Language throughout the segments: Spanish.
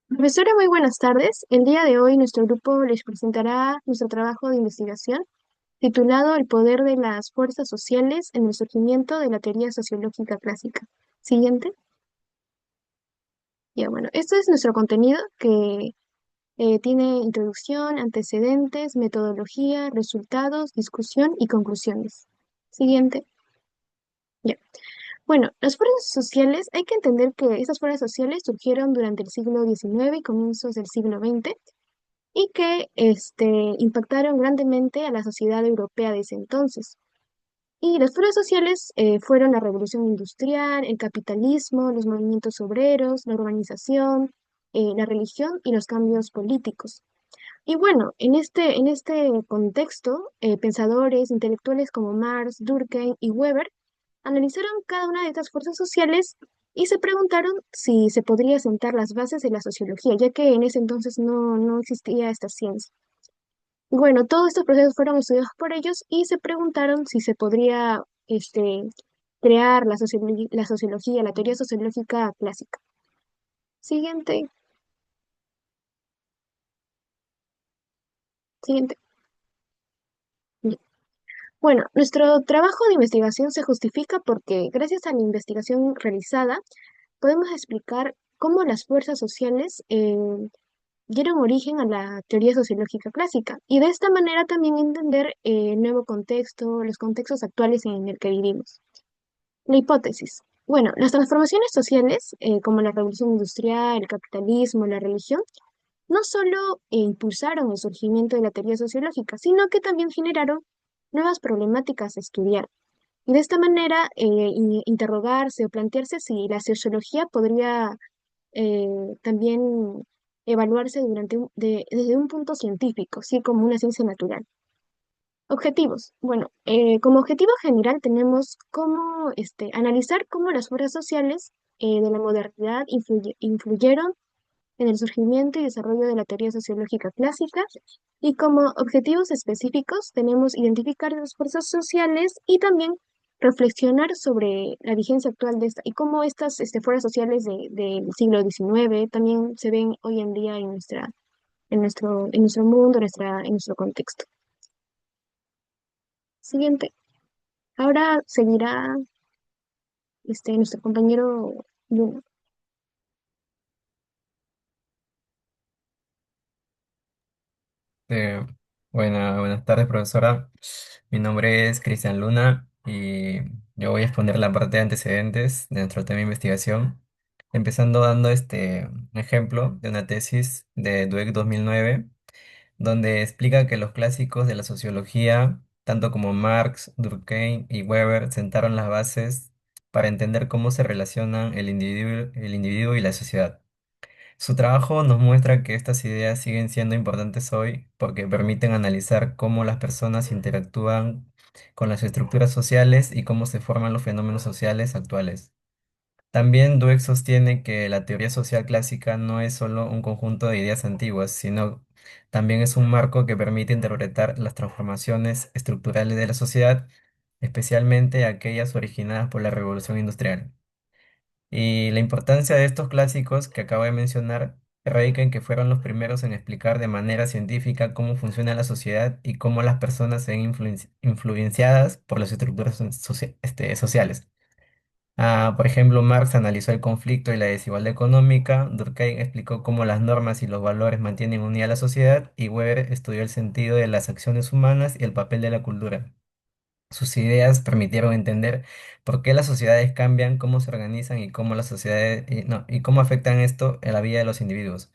Profesora, muy buenas tardes. El día de hoy nuestro grupo les presentará nuestro trabajo de investigación titulado El poder de las fuerzas sociales en el surgimiento de la teoría sociológica clásica. Siguiente. Ya, bueno, esto es nuestro contenido que tiene introducción, antecedentes, metodología, resultados, discusión y conclusiones. Siguiente. Ya. Bueno, las fuerzas sociales, hay que entender que estas fuerzas sociales surgieron durante el siglo XIX y comienzos del siglo XX y que impactaron grandemente a la sociedad europea de ese entonces. Y las fuerzas sociales fueron la revolución industrial, el capitalismo, los movimientos obreros, la urbanización, la religión y los cambios políticos. Y bueno, en este contexto, pensadores, intelectuales como Marx, Durkheim y Weber analizaron cada una de estas fuerzas sociales y se preguntaron si se podría sentar las bases de la sociología, ya que en ese entonces no existía esta ciencia. Y bueno, todos estos procesos fueron estudiados por ellos y se preguntaron si se podría crear la sociología, la teoría sociológica clásica. Siguiente, siguiente. Bueno, nuestro trabajo de investigación se justifica porque gracias a la investigación realizada podemos explicar cómo las fuerzas sociales dieron origen a la teoría sociológica clásica y de esta manera también entender el nuevo contexto, los contextos actuales en el que vivimos. La hipótesis. Bueno, las transformaciones sociales, como la revolución industrial, el capitalismo, la religión, no solo impulsaron el surgimiento de la teoría sociológica, sino que también generaron nuevas problemáticas a estudiar. Y de esta manera, interrogarse o plantearse si la sociología podría también evaluarse desde un punto científico, sí, como una ciencia natural. Objetivos. Bueno, como objetivo general tenemos cómo analizar cómo las fuerzas sociales de la modernidad influyeron en el surgimiento y desarrollo de la teoría sociológica clásica. Y como objetivos específicos tenemos identificar las fuerzas sociales y también reflexionar sobre la vigencia actual de esta y cómo estas fuerzas sociales del siglo XIX también se ven hoy en día en nuestro mundo, en nuestro contexto. Siguiente. Ahora seguirá nuestro compañero Luna. Eh, buenas tardes, profesora. Mi nombre es Cristian Luna y yo voy a exponer la parte de antecedentes de nuestro tema de investigación, empezando dando un ejemplo de una tesis de Dweck 2009, donde explica que los clásicos de la sociología, tanto como Marx, Durkheim y Weber, sentaron las bases para entender cómo se relacionan el individuo y la sociedad. Su trabajo nos muestra que estas ideas siguen siendo importantes hoy porque permiten analizar cómo las personas interactúan con las estructuras sociales y cómo se forman los fenómenos sociales actuales. También Dweck sostiene que la teoría social clásica no es solo un conjunto de ideas antiguas, sino también es un marco que permite interpretar las transformaciones estructurales de la sociedad, especialmente aquellas originadas por la Revolución Industrial. Y la importancia de estos clásicos que acabo de mencionar radica en que fueron los primeros en explicar de manera científica cómo funciona la sociedad y cómo las personas se ven influenciadas por las estructuras sociales. Por ejemplo, Marx analizó el conflicto y la desigualdad económica, Durkheim explicó cómo las normas y los valores mantienen unida a la sociedad y Weber estudió el sentido de las acciones humanas y el papel de la cultura. Sus ideas permitieron entender por qué las sociedades cambian, cómo se organizan y cómo las sociedades, no, y cómo afectan esto en la vida de los individuos.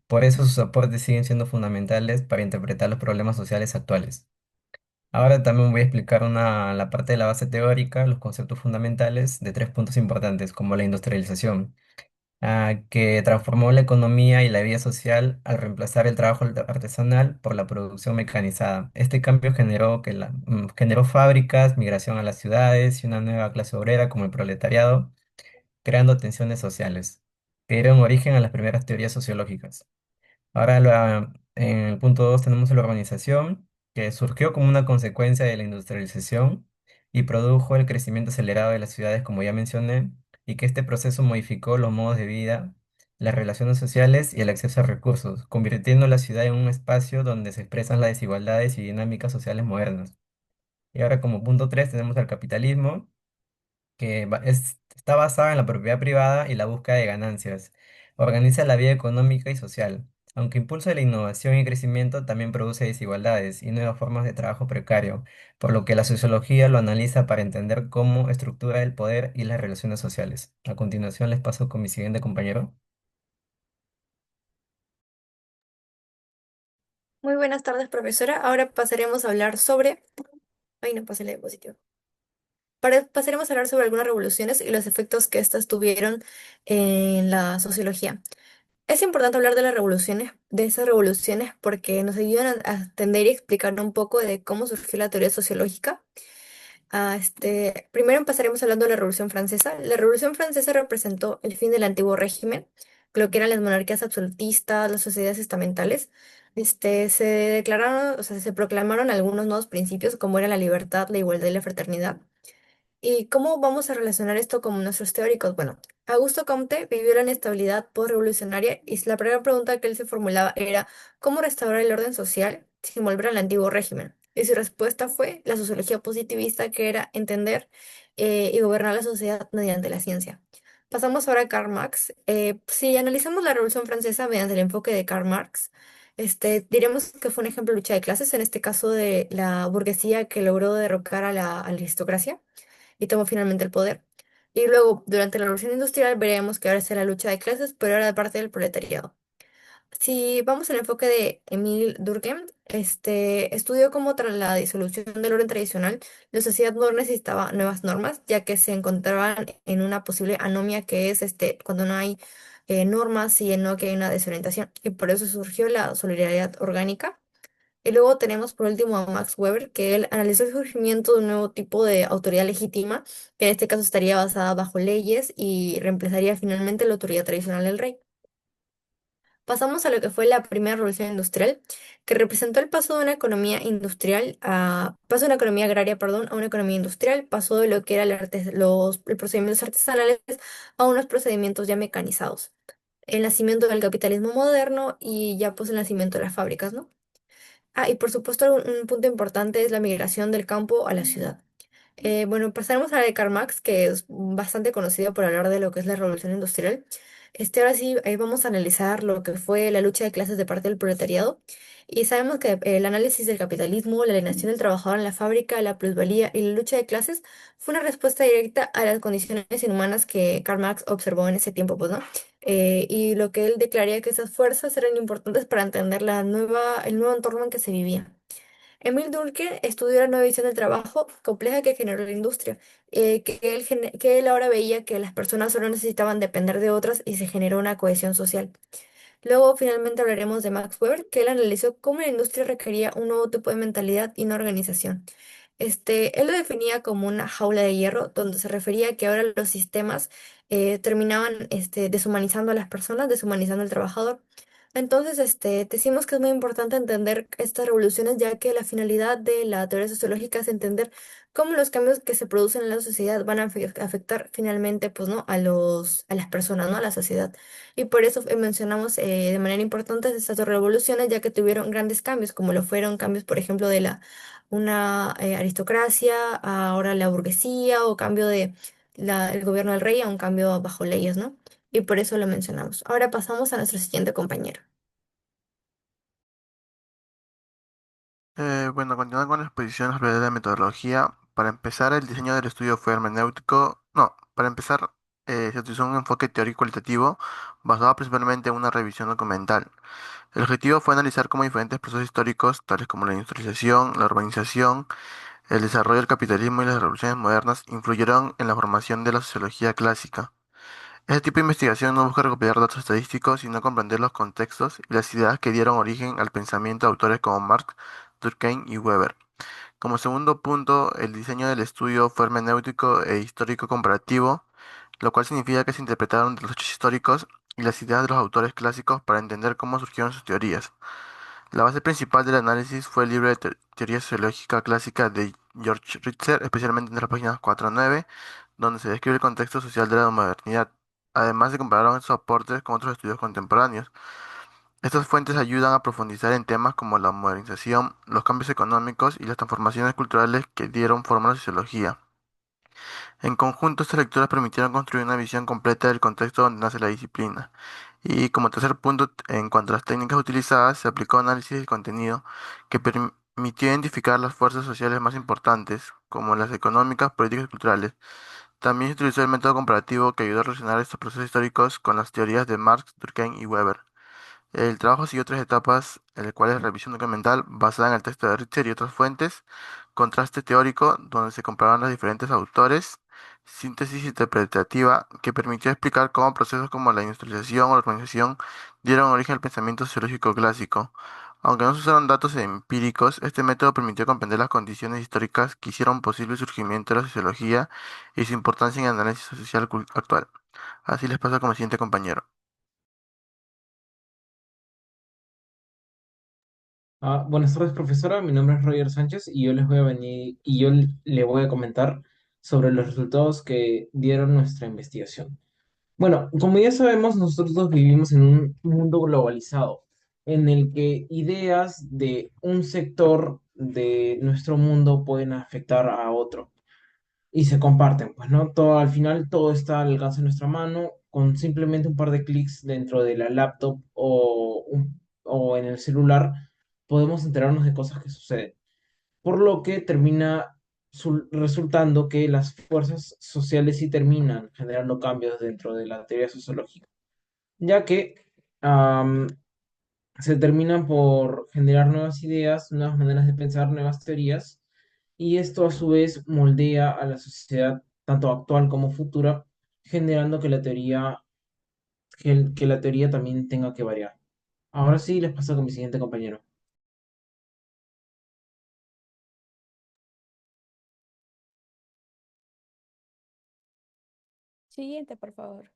Por eso sus aportes siguen siendo fundamentales para interpretar los problemas sociales actuales. Ahora también voy a explicar la parte de la base teórica, los conceptos fundamentales de tres puntos importantes, como la industrialización, que transformó la economía y la vida social al reemplazar el trabajo artesanal por la producción mecanizada. Este cambio generó fábricas, migración a las ciudades y una nueva clase obrera como el proletariado, creando tensiones sociales, que dieron origen a las primeras teorías sociológicas. Ahora, en el punto 2 tenemos la urbanización, que surgió como una consecuencia de la industrialización y produjo el crecimiento acelerado de las ciudades, como ya mencioné, y que este proceso modificó los modos de vida las relaciones sociales y el acceso a recursos, convirtiendo la ciudad en un espacio donde se expresan las desigualdades y dinámicas sociales modernas. Y ahora como punto 3 tenemos al capitalismo, que está basada en la propiedad privada y la búsqueda de ganancias. Organiza la vida económica y social. Aunque impulsa la innovación y crecimiento, también produce desigualdades y nuevas formas de trabajo precario, por lo que la sociología lo analiza para entender cómo estructura el poder y las relaciones sociales. A continuación les paso con mi siguiente compañero. Muy buenas tardes, profesora. Ahora pasaremos a hablar sobre... Ay, no pasé la diapositiva. Pasaremos a hablar sobre algunas revoluciones y los efectos que éstas tuvieron en la sociología. Es importante hablar de las revoluciones, de esas revoluciones, porque nos ayudan a entender y explicar un poco de cómo surgió la teoría sociológica. Primero empezaremos hablando de la Revolución Francesa. La Revolución Francesa representó el fin del antiguo régimen, lo que eran las monarquías absolutistas, las sociedades estamentales. Se declararon, o sea, se proclamaron algunos nuevos principios como era la libertad, la igualdad y la fraternidad. ¿Y cómo vamos a relacionar esto con nuestros teóricos? Bueno, Augusto Comte vivió la inestabilidad postrevolucionaria y la primera pregunta que él se formulaba era ¿cómo restaurar el orden social sin volver al antiguo régimen? Y su respuesta fue la sociología positivista, que era entender y gobernar la sociedad mediante la ciencia. Pasamos ahora a Karl Marx. Si analizamos la Revolución Francesa mediante el enfoque de Karl Marx, diremos que fue un ejemplo de lucha de clases, en este caso de la burguesía que logró derrocar a la aristocracia y tomó finalmente el poder. Y luego, durante la Revolución Industrial, veremos que ahora es la lucha de clases, pero ahora de parte del proletariado. Si vamos al enfoque de Emile Durkheim, estudió cómo tras la disolución del orden tradicional, la sociedad no necesitaba nuevas normas, ya que se encontraban en una posible anomia que es cuando no hay normas y no que hay una desorientación. Y por eso surgió la solidaridad orgánica. Y luego tenemos por último a Max Weber, que él analizó el surgimiento de un nuevo tipo de autoridad legítima, que en este caso estaría basada bajo leyes y reemplazaría finalmente la autoridad tradicional del rey. Pasamos a lo que fue la primera revolución industrial, que representó el paso de una economía industrial paso de una economía agraria, perdón, a una economía industrial, pasó de lo que eran los procedimientos artesanales a unos procedimientos ya mecanizados. El nacimiento del capitalismo moderno y ya pues el nacimiento de las fábricas, ¿no? Y por supuesto, un punto importante es la migración del campo a la ciudad. Bueno, pasaremos a la de Karl Marx, que es bastante conocido por hablar de lo que es la revolución industrial. Ahora sí, ahí vamos a analizar lo que fue la lucha de clases de parte del proletariado. Y sabemos que el análisis del capitalismo, la alienación del trabajador en la fábrica, la plusvalía y la lucha de clases fue una respuesta directa a las condiciones inhumanas que Karl Marx observó en ese tiempo, pues, ¿no? Y lo que él declararía que esas fuerzas eran importantes para entender el nuevo entorno en que se vivía. Emil Durkheim estudió la nueva visión del trabajo compleja que generó la industria, que él ahora veía que las personas solo necesitaban depender de otras y se generó una cohesión social. Luego, finalmente, hablaremos de Max Weber, que él analizó cómo la industria requería un nuevo tipo de mentalidad y una organización. Él lo definía como una jaula de hierro, donde se refería a que ahora los sistemas terminaban deshumanizando a las personas, deshumanizando al trabajador. Entonces, decimos que es muy importante entender estas revoluciones, ya que la finalidad de la teoría sociológica es entender cómo los cambios que se producen en la sociedad van a afectar finalmente, pues, ¿no? A las personas, ¿no? A la sociedad. Y por eso mencionamos de manera importante estas dos revoluciones, ya que tuvieron grandes cambios, como lo fueron cambios, por ejemplo, de una aristocracia a ahora la burguesía, o cambio de el gobierno del rey a un cambio bajo leyes, ¿no? Y por eso lo mencionamos. Ahora pasamos a nuestro siguiente compañero. Bueno, continuando con la exposición sobre la metodología, para empezar, el diseño del estudio fue hermenéutico. No, para empezar, se utilizó un enfoque teórico cualitativo basado principalmente en una revisión documental. El objetivo fue analizar cómo diferentes procesos históricos, tales como la industrialización, la urbanización, el desarrollo del capitalismo y las revoluciones modernas, influyeron en la formación de la sociología clásica. Este tipo de investigación no busca recopilar datos estadísticos, sino comprender los contextos y las ideas que dieron origen al pensamiento de autores como Marx, Durkheim y Weber. Como segundo punto, el diseño del estudio fue hermenéutico e histórico comparativo, lo cual significa que se interpretaron de los hechos históricos y las ideas de los autores clásicos para entender cómo surgieron sus teorías. La base principal del análisis fue el libro de Teoría Sociológica Clásica de George Ritzer, especialmente en las páginas 4 a 9, donde se describe el contexto social de la modernidad. Además, se compararon estos aportes con otros estudios contemporáneos. Estas fuentes ayudan a profundizar en temas como la modernización, los cambios económicos y las transformaciones culturales que dieron forma a la sociología. En conjunto, estas lecturas permitieron construir una visión completa del contexto donde nace la disciplina. Y como tercer punto, en cuanto a las técnicas utilizadas, se aplicó análisis del contenido que permitió identificar las fuerzas sociales más importantes, como las económicas, políticas y culturales. También se utilizó el método comparativo que ayudó a relacionar estos procesos históricos con las teorías de Marx, Durkheim y Weber. El trabajo siguió tres etapas, en las cuales revisión documental basada en el texto de Richter y otras fuentes, contraste teórico, donde se comparaban los diferentes autores, síntesis interpretativa, que permitió explicar cómo procesos como la industrialización o la organización dieron origen al pensamiento sociológico clásico. Aunque no se usaron datos empíricos, este método permitió comprender las condiciones históricas que hicieron posible el surgimiento de la sociología y su importancia en el análisis social actual. Así les pasa como el siguiente compañero. Buenas tardes, profesora. Mi nombre es Roger Sánchez y yo les voy a venir y yo le voy a comentar sobre los resultados que dieron nuestra investigación. Bueno, como ya sabemos, nosotros vivimos en un mundo globalizado en el que ideas de un sector de nuestro mundo pueden afectar a otro y se comparten, pues, ¿no? Todo, al final todo está al alcance de nuestra mano con simplemente un par de clics dentro de la laptop o en el celular podemos enterarnos de cosas que suceden, por lo que termina resultando que las fuerzas sociales sí terminan generando cambios dentro de la teoría sociológica, ya que am, se terminan por generar nuevas ideas, nuevas maneras de pensar, nuevas teorías, y esto a su vez moldea a la sociedad, tanto actual como futura, generando que que la teoría también tenga que variar. Ahora sí les paso con mi siguiente compañero. Siguiente, por favor.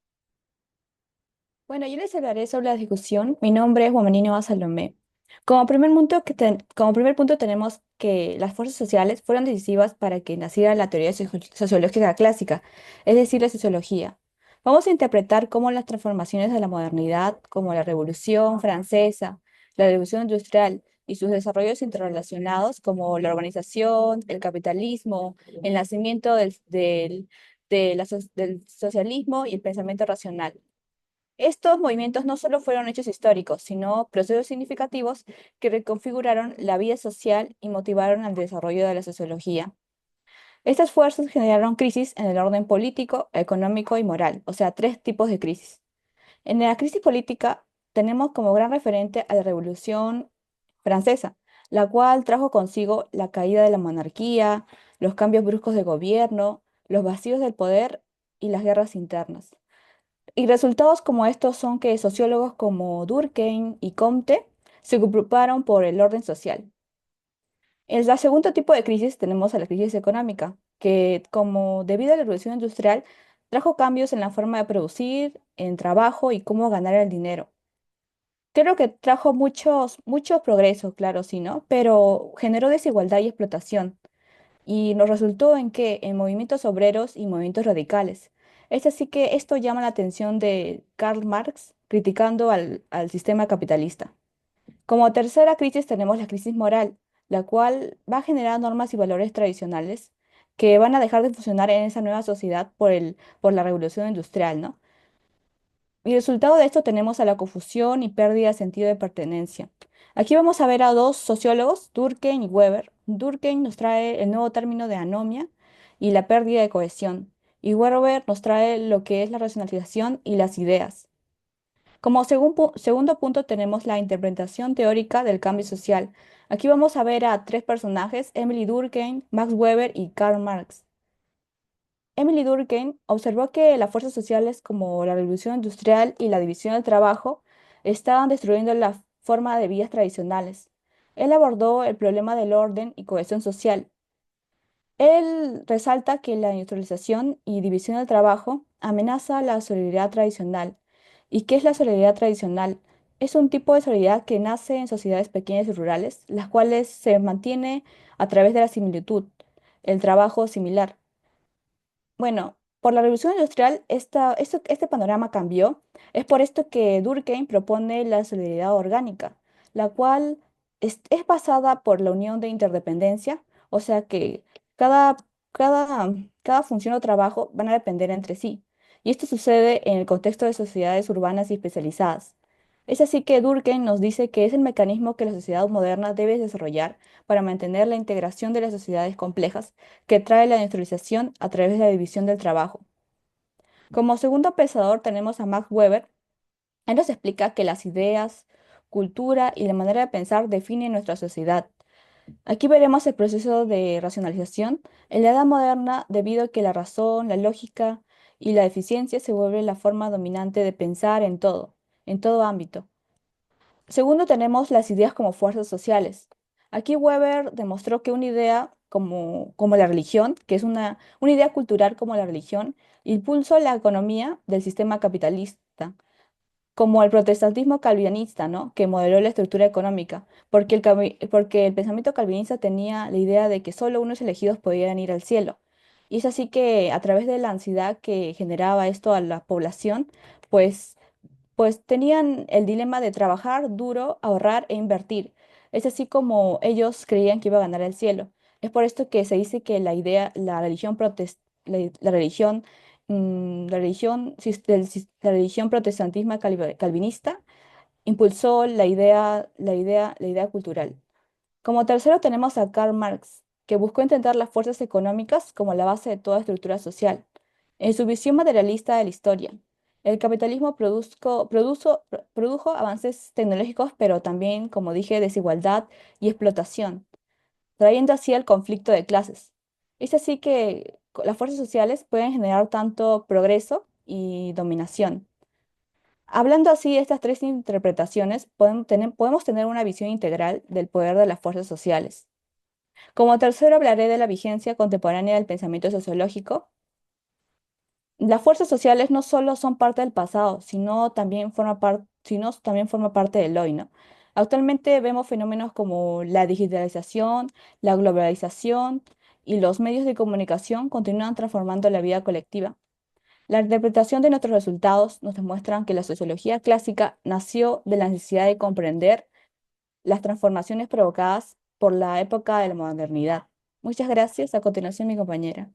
Bueno, yo les hablaré sobre la discusión. Mi nombre es Guamanino Salomé. Como primer punto tenemos que las fuerzas sociales fueron decisivas para que naciera la teoría sociológica clásica, es decir, la sociología. Vamos a interpretar cómo las transformaciones de la modernidad, como la Revolución Francesa, la Revolución Industrial y sus desarrollos interrelacionados, como la urbanización, el capitalismo, el nacimiento del socialismo y el pensamiento racional. Estos movimientos no solo fueron hechos históricos, sino procesos significativos que reconfiguraron la vida social y motivaron el desarrollo de la sociología. Estas fuerzas generaron crisis en el orden político, económico y moral, o sea, tres tipos de crisis. En la crisis política tenemos como gran referente a la Revolución Francesa, la cual trajo consigo la caída de la monarquía, los cambios bruscos de gobierno, los vacíos del poder y las guerras internas. Y resultados como estos son que sociólogos como Durkheim y Comte se agruparon por el orden social. En el segundo tipo de crisis tenemos a la crisis económica, que como debido a la revolución industrial trajo cambios en la forma de producir, en trabajo y cómo ganar el dinero. Creo que trajo muchos progresos, claro, sí, ¿no? Pero generó desigualdad y explotación y nos resultó en movimientos obreros y movimientos radicales. Es así que esto llama la atención de Karl Marx, criticando al sistema capitalista. Como tercera crisis tenemos la crisis moral, la cual va a generar normas y valores tradicionales que van a dejar de funcionar en esa nueva sociedad por la revolución industrial, ¿no? Y resultado de esto tenemos a la confusión y pérdida de sentido de pertenencia. Aquí vamos a ver a dos sociólogos, Durkheim y Weber. Durkheim nos trae el nuevo término de anomia y la pérdida de cohesión. Y Weber nos trae lo que es la racionalización y las ideas. Como segundo punto tenemos la interpretación teórica del cambio social. Aquí vamos a ver a tres personajes, Emily Durkheim, Max Weber y Karl Marx. Emily Durkheim observó que las fuerzas sociales como la revolución industrial y la división del trabajo estaban destruyendo la forma de vidas tradicionales. Él abordó el problema del orden y cohesión social. Él resalta que la industrialización y división del trabajo amenaza la solidaridad tradicional. ¿Y qué es la solidaridad tradicional? Es un tipo de solidaridad que nace en sociedades pequeñas y rurales, las cuales se mantiene a través de la similitud, el trabajo similar. Bueno, Por la revolución industrial, este panorama cambió. Es por esto que Durkheim propone la solidaridad orgánica, la cual es basada por la unión de interdependencia, o sea que cada, cada función o trabajo van a depender entre sí. Y esto sucede en el contexto de sociedades urbanas y especializadas. Es así que Durkheim nos dice que es el mecanismo que la sociedad moderna debe desarrollar para mantener la integración de las sociedades complejas que trae la industrialización a través de la división del trabajo. Como segundo pensador tenemos a Max Weber. Él nos explica que las ideas, cultura y la manera de pensar definen nuestra sociedad. Aquí veremos el proceso de racionalización en la edad moderna debido a que la razón, la lógica y la eficiencia se vuelven la forma dominante de pensar en todo ámbito. Segundo, tenemos las ideas como fuerzas sociales. Aquí Weber demostró que una idea como la religión, que es una idea cultural como la religión, impulsó la economía del sistema capitalista, como el protestantismo calvinista, ¿no? Que modeló la estructura económica, porque el pensamiento calvinista tenía la idea de que solo unos elegidos podían ir al cielo. Y es así que a través de la ansiedad que generaba esto a la población, pues tenían el dilema de trabajar duro, ahorrar e invertir. Es así como ellos creían que iba a ganar el cielo. Es por esto que se dice que la religión la religión, la religión protestantismo calvinista impulsó la idea cultural. Como tercero tenemos a Karl Marx, que buscó entender las fuerzas económicas como la base de toda estructura social. En su visión materialista de la historia, el capitalismo produjo avances tecnológicos, pero también, como dije, desigualdad y explotación, trayendo así el conflicto de clases. Es así que las fuerzas sociales pueden generar tanto progreso y dominación. Hablando así de estas tres interpretaciones, podemos tener una visión integral del poder de las fuerzas sociales. Como tercero hablaré de la vigencia contemporánea del pensamiento sociológico. Las fuerzas sociales no solo son parte del pasado, sino también forma parte del hoy, ¿no? Actualmente vemos fenómenos como la digitalización, la globalización y los medios de comunicación continúan transformando la vida colectiva. La interpretación de nuestros resultados nos demuestran que la sociología clásica nació de la necesidad de comprender las transformaciones provocadas por la época de la modernidad. Muchas gracias. A continuación, mi compañera.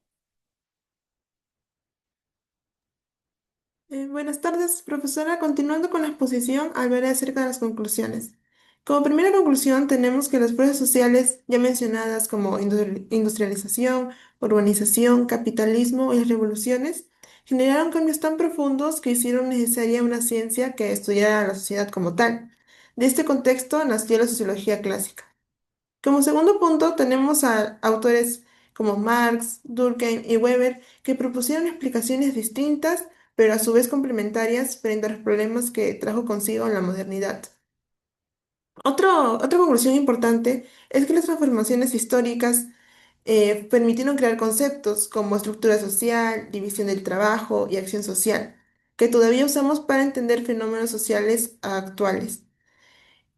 Buenas tardes, profesora. Continuando con la exposición, hablaré acerca de las conclusiones. Como primera conclusión, tenemos que las fuerzas sociales, ya mencionadas como industrialización, urbanización, capitalismo y las revoluciones, generaron cambios tan profundos que hicieron necesaria una ciencia que estudiara a la sociedad como tal. De este contexto nació la sociología clásica. Como segundo punto, tenemos a autores como Marx, Durkheim y Weber que propusieron explicaciones distintas, pero a su vez complementarias frente a los problemas que trajo consigo la modernidad. Otra conclusión importante es que las transformaciones históricas permitieron crear conceptos como estructura social, división del trabajo y acción social, que todavía usamos para entender fenómenos sociales actuales.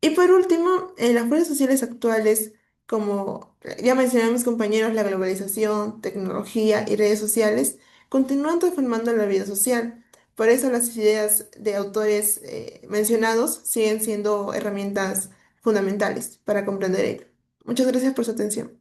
Y por último, en las fuerzas sociales actuales, como ya mencionaron mis compañeros, la globalización, tecnología y redes sociales continúan transformando la vida social. Por eso las ideas de autores mencionados siguen siendo herramientas fundamentales para comprender ello. Muchas gracias por su atención.